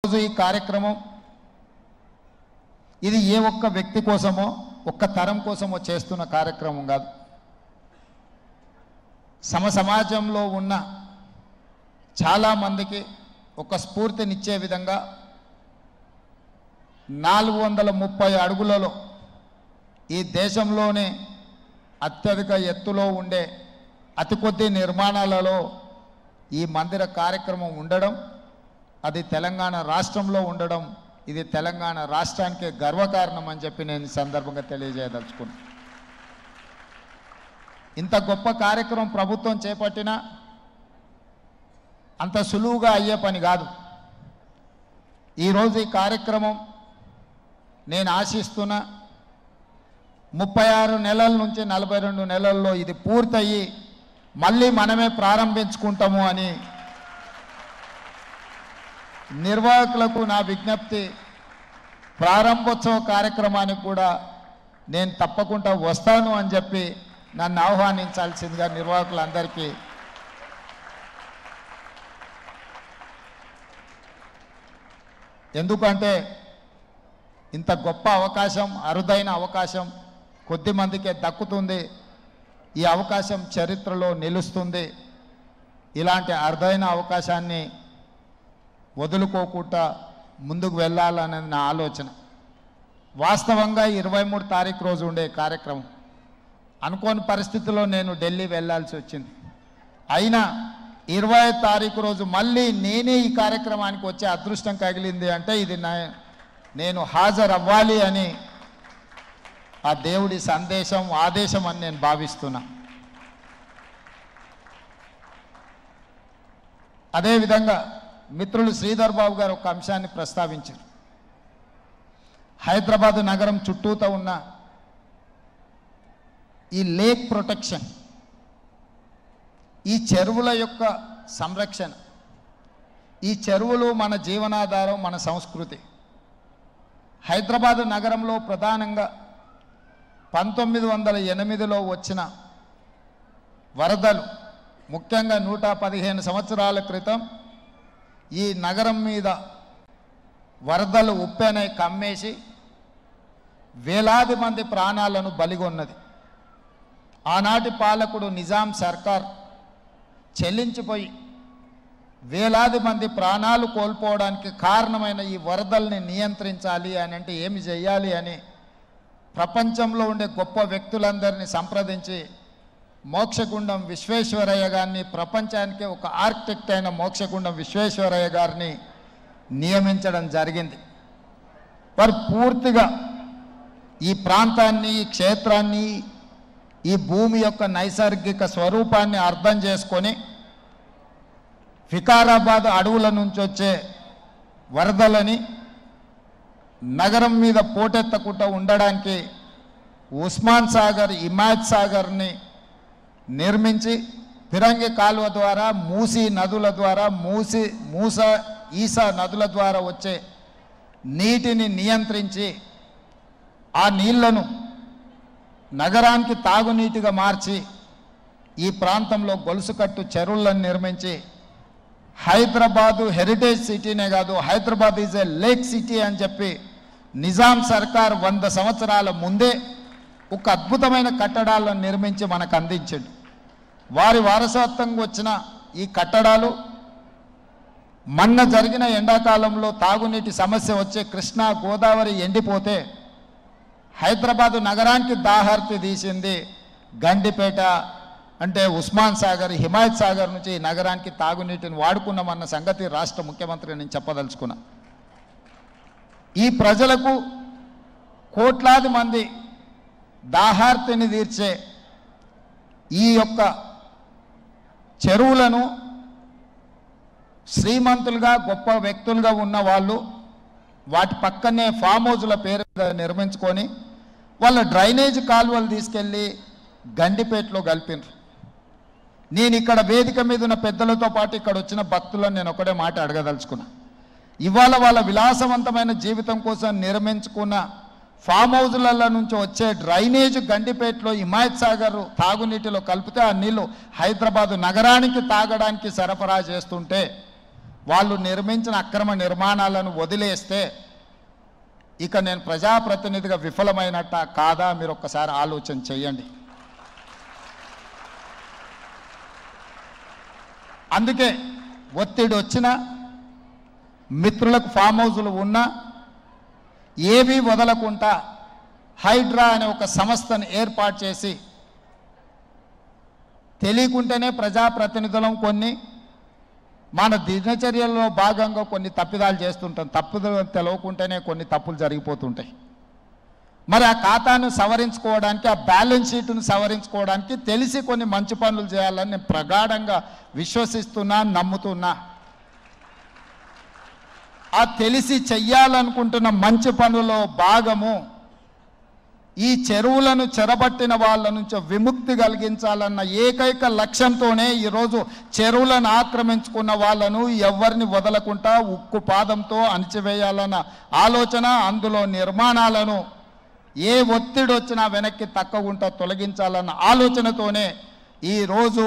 రోజు ఈ కార్యక్రమం ఇది ఏ ఒక్క వ్యక్తి కోసమో ఒక్క తరం కోసమో చేస్తున్న కార్యక్రమం కాదు. సమాజంలో ఉన్న చాలా మందికి ఒక స్ఫూర్తినిచ్చే విధంగా 430 అడుగులలో ఈ దేశంలోనే అత్యధిక ఎత్తులో ఉండే అతి కొద్ది నిర్మాణాలలో ఈ మందిర కార్యక్రమం ఉండడం, అది తెలంగాణ రాష్ట్రంలో ఉండడం, ఇది తెలంగాణ రాష్ట్రానికి గర్వకారణం అని చెప్పి నేను ఈ సందర్భంగా తెలియజేయదలుచుకున్నాను. ఇంత గొప్ప కార్యక్రమం ప్రభుత్వం చేపట్టినా అంత సులువుగా అయ్యే పని కాదు. ఈరోజు ఈ కార్యక్రమం నేను ఆశిస్తున్న 36 నెలల నుంచి 42 నెలల్లో ఇది పూర్తయ్యి మళ్ళీ మనమే ప్రారంభించుకుంటాము అని నిర్వాహకులకు నా విజ్ఞప్తి. ప్రారంభోత్సవ కార్యక్రమానికి కూడా నేను తప్పకుండా వస్తాను అని చెప్పి నన్ను ఆహ్వానించాల్సిందిగా నిర్వాహకులందరికీ ఎందుకంటే ఇంత గొప్ప అవకాశం, అరుదైన అవకాశం కొద్ది మందికే దక్కుతుంది. ఈ అవకాశం చరిత్రలో నిలుస్తుంది. ఇలాంటి అరుదైన అవకాశాన్ని వదులుకోకుండా ముందుకు వెళ్ళాలనేది నా ఆలోచన. వాస్తవంగా 23 తారీఖు రోజు ఉండే కార్యక్రమం అనుకోని పరిస్థితుల్లో నేను ఢిల్లీ వెళ్ళాల్సి వచ్చింది. అయినా 20 తారీఖు రోజు మళ్ళీ నేనే ఈ కార్యక్రమానికి వచ్చే అదృష్టం కలిగింది అంటే ఇది నేను హాజరు అవ్వాలి అని ఆ దేవుడి సందేశం, ఆదేశం అని నేను భావిస్తున్నా. అదేవిధంగా మిత్రులు శ్రీధర్ బాబు గారు ఒక అంశాన్ని ప్రస్తావించారు. హైదరాబాద్ నగరం చుట్టూతో ఉన్న ఈ లేక్ ప్రొటెక్షన్, ఈ చెరువుల యొక్క సంరక్షణ, ఈ చెరువులు మన జీవనాధారం, మన సంస్కృతి. హైదరాబాద్ నగరంలో ప్రధానంగా 1908లో వచ్చిన వరదలు, ముఖ్యంగా 115 సంవత్సరాల క్రితం ఈ నగరం మీద వరదలు ఉప్పెనై కమ్మేసి వేలాది మంది ప్రాణాలను బలిగొన్నది. ఆనాటి పాలకుడు నిజాం సర్కార్ చెల్లించిపోయి వేలాది మంది ప్రాణాలు కోల్పోవడానికి కారణమైన ఈ వరదల్ని నియంత్రించాలి అని అంటే ఏమి చేయాలి అని ప్రపంచంలో ఉండే గొప్ప వ్యక్తులందరినీ సంప్రదించి మోక్షగుండం విశ్వేశ్వరయ్య గారిని, ప్రపంచానికే ఒక ఆర్కిటెక్ట్ అయిన మోక్షగుండం విశ్వేశ్వరయ్య గారిని నియమించడం జరిగింది. వారు పూర్తిగా ఈ ప్రాంతాన్ని, ఈ క్షేత్రాన్ని, ఈ భూమి యొక్క నైసర్గిక స్వరూపాన్ని అర్థం చేసుకొని వికారాబాద్ అడవుల నుంచి వచ్చే వరదలని నగరం మీద పోటెత్తకుండా ఉండడానికి ఉస్మాన్ సాగర్, హిమాయత్ సాగర్ని నిర్మించి ఫిరంగి కాలువ ద్వారా, మూసీ నదుల ద్వారా, ఈసా నదుల ద్వారా వచ్చే నీటిని నియంత్రించి ఆ నీళ్లను నగరానికి తాగునీటిగా మార్చి ఈ ప్రాంతంలో గొలుసుకట్టు చెరువులను నిర్మించి హైదరాబాదు హెరిటేజ్ సిటీనే కాదు, Hyderabad is a lake city అని చెప్పి నిజాం సర్కార్ 100 సంవత్సరాల ముందే ఒక అద్భుతమైన కట్టడాలను నిర్మించి మనకు అందించాడు. వారి వారసత్వంగా వచ్చిన ఈ కట్టడాలు మొన్న జరిగిన ఎండాకాలంలో తాగునీటి సమస్య వచ్చే కృష్ణా, గోదావరి ఎండిపోతే హైదరాబాదు నగరానికి దాహార్తి తీసింది గండిపేట, అంటే ఉస్మాన్ సాగర్, హిమాయత్ సాగర్ నుంచి ఈ నగరానికి తాగునీటిని వాడుకున్నామన్న సంగతి రాష్ట్ర ముఖ్యమంత్రి నేను చెప్పదలుచుకున్నా. ఈ ప్రజలకు కోట్లాది మంది దాహార్తిని తీర్చే ఈ యొక్క చెరువులను శ్రీమంతులుగా, గొప్ప వ్యక్తులుగా ఉన్న వాళ్ళు వాటి పక్కనే ఫామ్ హౌజ్ల పేరు నిర్మించుకొని వాళ్ళ డ్రైనేజ్ కాలువలు తీసుకెళ్ళి గండిపేటలో కలిపినారు. నేను ఇక్కడ వేదిక మీద ఉన్న పెద్దలతో పాటు ఇక్కడ వచ్చిన భక్తులను నేను ఒకటే మాట అడగదలుచుకున్నా. ఇవాళ వాళ్ళ విలాసవంతమైన జీవితం కోసం నిర్మించుకున్న ఫామ్ హౌజ్ల నుంచి వచ్చే డ్రైనేజ్ గండిపేటలో హిమాయత్ సాగర్ తాగునీటిలో కలిపితే ఆ నీళ్లు హైదరాబాదు నగరానికి తాగడానికి సరఫరా చేస్తుంటే వాళ్ళు నిర్మించిన అక్రమ నిర్మాణాలను వదిలేస్తే ఇక నేను ప్రజాప్రతినిధిగా విఫలమైనట్ట కాదా మీరు ఒక్కసారి ఆలోచన చేయండి. అందుకే ఒత్తిడి వచ్చినా మిత్రులకు ఫామ్ హౌజులు ఉన్నా ఏవీ వదలకుండా హైడ్రా అనే ఒక సంస్థను ఏర్పాటు చేసి తెలియకుంటేనే ప్రజాప్రతినిధులం కొన్ని మన దినచర్యల్లో భాగంగా కొన్ని తప్పిదాలు చేస్తుంటాం. తప్పులు తెలవకుంటేనే కొన్ని తప్పులు జరిగిపోతుంటాయి. మరి ఆ ఖాతాను సవరించుకోవడానికి, ఆ బ్యాలెన్స్ షీట్ను సవరించుకోవడానికి తెలిసి కొన్ని మంచి పనులు చేయాలని నేను ప్రగాఢంగా విశ్వసిస్తున్నా, నమ్ముతున్నా. ఆ తెలిసి చెయ్యాలనుకుంటున్న మంచి పనుల్లో భాగము ఈ చెరువులను చెరబట్టిన వాళ్ళ నుంచి విముక్తి కలిగించాలన్న ఏకైక లక్ష్యంతోనే ఈరోజు చెరువులను ఆక్రమించుకున్న వాళ్ళను ఎవరిని వదలకుండా ఉక్కు పాదంతో అణిచివేయాలన్న ఆలోచన, అందులో నిర్మాణాలను ఏ ఒత్తిడి వచ్చినా వెనక్కి తక్కకుండా తొలగించాలన్న ఆలోచనతోనే ఈరోజు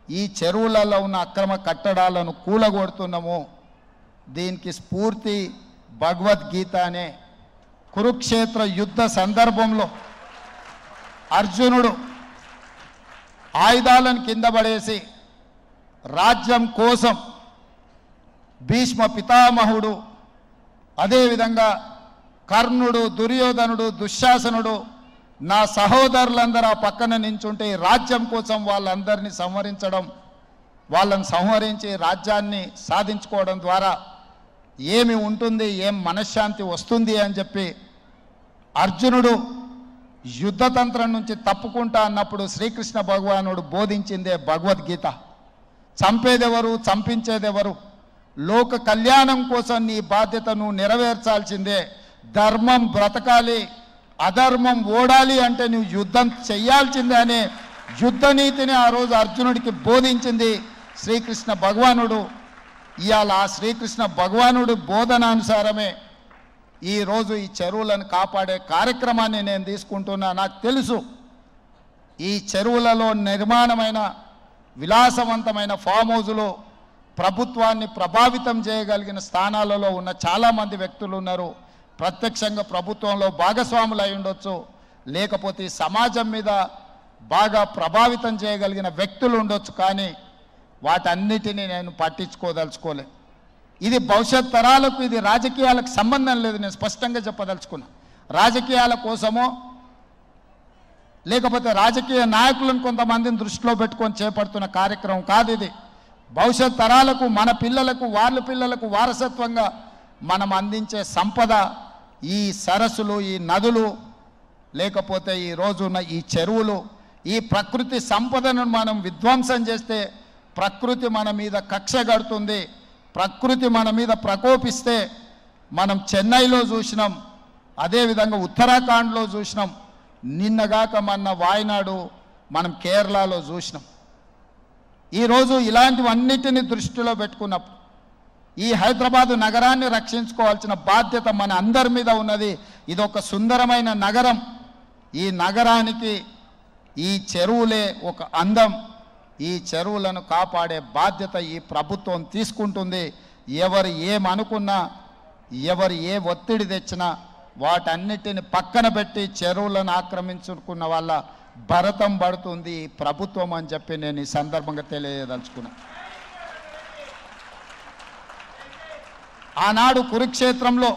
ఈ చెరువులలో ఉన్న అక్రమ కట్టడాలను కూలగొడుతున్నాము. దీనికి స్ఫూర్తి భగవద్గీత అనే కురుక్షేత్ర యుద్ధ సందర్భంలో అర్జునుడు ఆయుధాలను కింద పడేసి రాజ్యం కోసం భీష్మ పితామహుడు, అదేవిధంగా కర్ణుడు, దుర్యోధనుడు, దుశ్శాసనుడు, నా సహోదరులందరూ ఆ పక్కన నించుంటే ఈ రాజ్యం కోసం వాళ్ళందరినీ సంహరించడం, వాళ్ళని సంహరించి రాజ్యాన్ని సాధించుకోవడం ద్వారా ఏమి ఉంటుంది, ఏం మనశ్శాంతి వస్తుంది అని చెప్పి అర్జునుడు యుద్ధతంత్రం నుంచి తప్పుకుంటా అన్నప్పుడు శ్రీకృష్ణ భగవానుడు బోధించిందే భగవద్గీత. చంపేదెవరు, చంపించేదెవరు, లోక కళ్యాణం కోసం నీ బాధ్యతను నెరవేర్చాల్సిందే. ధర్మం బ్రతకాలి, అధర్మం ఓడాలి అంటే నువ్వు యుద్ధం చెయ్యాల్సిందే అనే యుద్ధ నీతిని ఆ రోజు అర్జునుడికి బోధించింది శ్రీకృష్ణ భగవానుడు. ఇవాళ ఆ శ్రీకృష్ణ భగవానుడు బోధనానుసారమే ఈరోజు ఈ చెరువులను కాపాడే కార్యక్రమాన్ని నేను తీసుకుంటున్నా. నాకు తెలుసు ఈ చెరువులలో నిర్మాణమైన విలాసవంతమైన ఫామ్ హౌజులు ప్రభుత్వాన్ని ప్రభావితం చేయగలిగిన స్థానాలలో ఉన్న చాలామంది వ్యక్తులు ఉన్నారు. ప్రత్యక్షంగా ప్రభుత్వంలో భాగస్వాములు అయి ఉండొచ్చు, లేకపోతే సమాజం మీద బాగా ప్రభావితం చేయగలిగిన వ్యక్తులు ఉండొచ్చు. కానీ వాటన్నిటినీ నేను పట్టించుకోదలుచుకోలే. ఇది భవిష్యత్ తరాలకు, ఇది రాజకీయాలకు సంబంధం లేదు. నేను స్పష్టంగా చెప్పదలుచుకున్నా. రాజకీయాల కోసమో లేకపోతే రాజకీయ నాయకులను కొంతమందిని దృష్టిలో పెట్టుకొని చేపడుతున్న కార్యక్రమం కాదు ఇది. భవిష్యత్ తరాలకు, మన పిల్లలకు, వాళ్ళ పిల్లలకు వారసత్వంగా మనం అందించే సంపద ఈ సరస్సులు, ఈ నదులు, లేకపోతే ఈ రోజున్న ఈ చెరువులు. ఈ ప్రకృతి సంపదను మనం విధ్వంసం చేస్తే ప్రకృతి మన మీద కక్ష కడుతుంది. ప్రకృతి మన మీద ప్రకోపిస్తే మనం చెన్నైలో చూసినాం, అదేవిధంగా ఉత్తరాఖండ్లో చూసినాం, నిన్నగాక మొన్న వాయనాడు మనం కేరళలో చూసినాం. ఈరోజు ఇలాంటివన్నిటిని దృష్టిలో పెట్టుకున్నప్పుడు ఈ హైదరాబాదు నగరాన్ని రక్షించుకోవాల్సిన బాధ్యత మన అందరి మీద ఉన్నది. ఇది ఒక సుందరమైన నగరం. ఈ నగరానికి ఈ చెరువులే ఒక అందం. ఈ చెరువులను కాపాడే బాధ్యత ఈ ప్రభుత్వం తీసుకుంటుంది. ఎవరు ఏమనుకున్నా, ఎవరు ఏ ఒత్తిడి తెచ్చినా వాటన్నిటిని పక్కన పెట్టి చెరువులను ఆక్రమించుకున్న వాళ్ళ భరతం పడుతుంది ఈ ప్రభుత్వం అని చెప్పి నేను ఈ సందర్భంగా తెలియదలుచుకున్నా. ఆనాడు కురుక్షేత్రంలో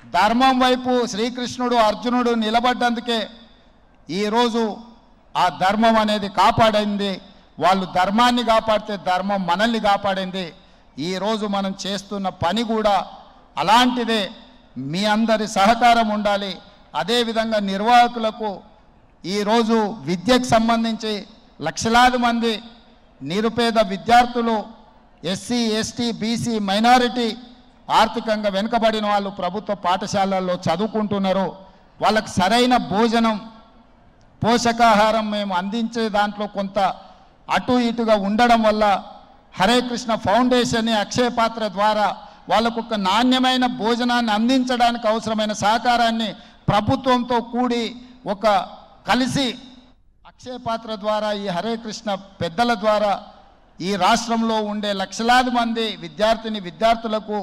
ధర్మం వైపు శ్రీకృష్ణుడు, అర్జునుడు నిలబడ్డందుకే ఈరోజు ఆ ధర్మం అనేది కాపాడింది. వాళ్ళు ధర్మాన్ని కాపాడితే ధర్మం మనల్ని కాపాడింది. ఈరోజు మనం చేస్తున్న పని కూడా అలాంటిదే. మీ అందరి సహకారం ఉండాలి. అదేవిధంగా నిర్వాహకులకు ఈరోజు విద్యకు సంబంధించి లక్షలాది మంది నిరుపేద విద్యార్థులు, ఎస్సీ, ఎస్టీ, బీసీ, మైనారిటీ, ఆర్థికంగా వెనుకబడిన వాళ్ళు ప్రభుత్వ పాఠశాలల్లో చదువుకుంటున్నారు. వాళ్ళకు సరైన భోజనం, పోషకాహారం మేము అందించే దాంట్లో కొంత అటు ఇటుగా ఉండడం వల్ల హరే కృష్ణ ఫౌండేషన్, అక్షయ పాత్ర ద్వారా వాళ్ళకు ఒక నాణ్యమైన భోజనాన్ని అందించడానికి అవసరమైన సహకారాన్ని ప్రభుత్వంతో కూడి ఒక కలిసి అక్షయ పాత్ర ద్వారా, ఈ హరే కృష్ణ పెద్దల ద్వారా ఈ రాష్ట్రంలో ఉండే లక్షలాది మంది విద్యార్థులకు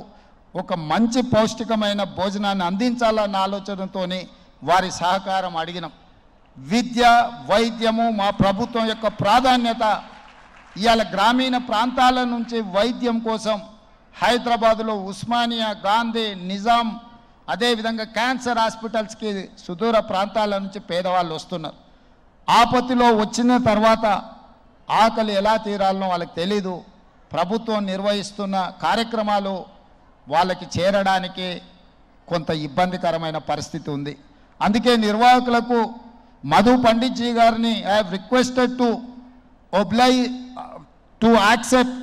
ఒక మంచి పౌష్టికమైన భోజనాన్ని అందించాలన్న ఆలోచనతోని వారి సహకారం అడిగినాం. విద్య వైద్యము మా ప్రభుత్వం యొక్క ప్రాధాన్యత. ఇవాళ గ్రామీణ ప్రాంతాల నుంచి వైద్యం కోసం హైదరాబాదులో ఉస్మానియా, గాంధీ, నిజాం, అదేవిధంగా క్యాన్సర్ హాస్పిటల్స్కి సుదూర ప్రాంతాల నుంచి పేదవాళ్ళు వస్తున్నారు. ఆపత్తిలో వచ్చిన తర్వాత ఆకలి ఎలా తీరాలనో వాళ్ళకి తెలీదు. ప్రభుత్వం నిర్వహిస్తున్న కార్యక్రమాలు వాళ్ళకి చేరడానికి కొంత ఇబ్బందికరమైన పరిస్థితి ఉంది. అందుకే నిర్వాహకులకు మధు పండిత్ జీ గారిని I have requested to accept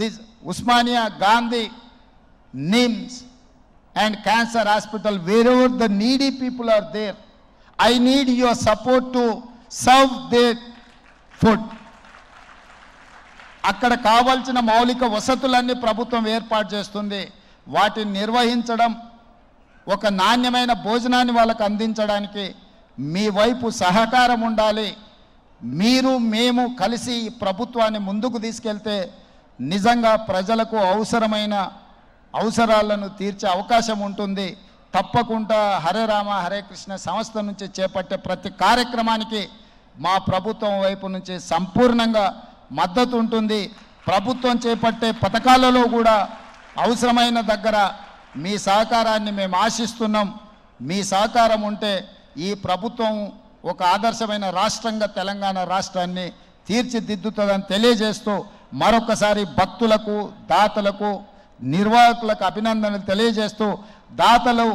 this Osmania, Gandhi, NIMS and cancer hospital, wherever the needy people are there. I need your support to serve their food. అక్కడ కావాల్సిన మౌలిక వసతులన్నీ ప్రభుత్వం ఏర్పాటు చేస్తుంది. వాటిని నిర్వహించడం, ఒక నాణ్యమైన భోజనాన్ని వాళ్ళకు అందించడానికి మీ వైపు సహకారం ఉండాలి. మీరు మేము కలిసి ఈ ప్రభుత్వాన్ని ముందుకు తీసుకెళ్తే నిజంగా ప్రజలకు అవసరాలను తీర్చే అవకాశం ఉంటుంది. తప్పకుండా హరే రామ హరే కృష్ణ సంస్థ నుంచి చేపట్టే ప్రతి కార్యక్రమానికి మా ప్రభుత్వం వైపు నుంచి సంపూర్ణంగా మద్దతు ఉంటుంది. ప్రభుత్వం చేపట్టే పథకాలలో కూడా అవసరమైన దగ్గర మీ సహకారాన్ని మేము ఆశిస్తున్నాం. మీ సహకారం ఉంటే ఈ ప్రభుత్వం ఒక ఆదర్శమైన రాష్ట్రంగా తెలంగాణ రాష్ట్రాన్ని తీర్చిదిద్దుతుందని తెలియజేస్తూ మరొకసారి భక్తులకు, దాతలకు, నిర్వాహకులకు అభినందనలు తెలియజేస్తూ, దాతలు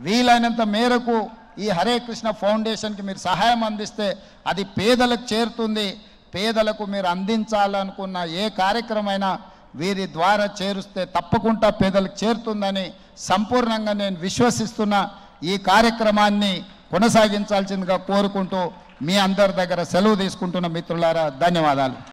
వీలైనంత మేరకు ఈ హరే కృష్ణ ఫౌండేషన్కి మీరు సహాయం అందిస్తే అది పేదలకు చేరుతుంది. పేదలకు మీరు అందించాలనుకున్న ఏ కార్యక్రమైనా వీరి ద్వారా చేరుస్తే తప్పకుండా పేదలకు చేరుతుందని సంపూర్ణంగా నేను విశ్వసిస్తున్నా. ఈ కార్యక్రమాన్ని కొనసాగించాల్సిందిగా కోరుకుంటూ మీ అందరి దగ్గర సెలవు తీసుకుంటున్న మిత్రులారా, ధన్యవాదాలు.